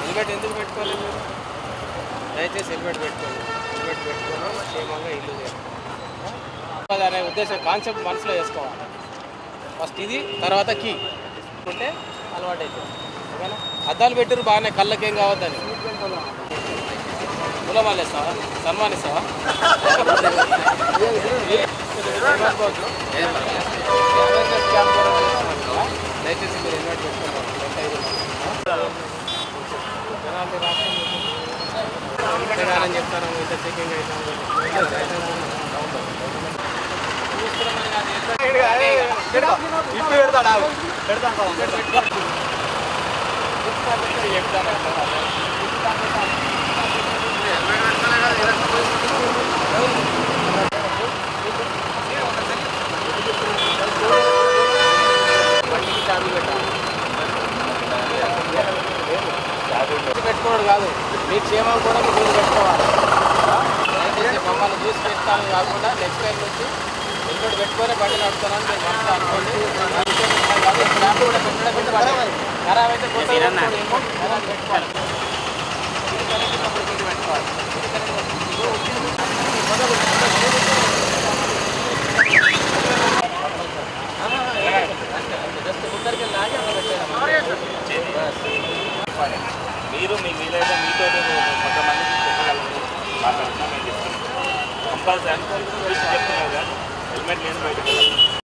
Helmet ఎందుకు పెట్టుకోవాలి మీరు? దయచేసి హెల్మెట్ పెట్టుకోండి. హెల్మెట్ పెట్టుకొని క్షేమంగా ఇల్లు చేయాలి అనే ఉద్దేశం కాన్సెప్ట్ మనసులో వేసుకోవాలి. ఫస్ట్ ఇది, తర్వాత కీ ఉంటే అలవాటు అవుతుంది. ఓకేనా? అద్దాలు పెట్టారు బాగానే, కళ్ళకేం కావద్దని. కులమాలు ఇస్తావా? సన్మానిస్తావా? దయచేసి మీరు హెల్మెట్ పెట్టుకుంటారు. జనాలు చెప్తాను ఇంత చెకింగ్ పెట్టుకోవడం కాదు, మీ క్షేమం కూడా మీరు పెట్టుకోవాలి. మమ్మల్ని చూసి పెడతాను కాకుండా నెక్స్ట్ టైం నుంచి హెల్మెట్ పెట్టుకొని బండి నడుపుతానని నేను మనసు అనుకోండి. స్లాబ్ కూడా పెట్టడం ఖరాబ్ అయితే పెట్టుకోవాలి. జస్ట్ ముందరికి లాగి అలా పెట్టాను. మీరు మీ వీలైతే మీతో కొంతమందికి చెప్పగలరు, మాట్లాడుతున్నా మేము చెప్తున్నాం. కంపల్సరీ చెప్తున్నారు కదా, హెల్మెట్ నేను బయటకు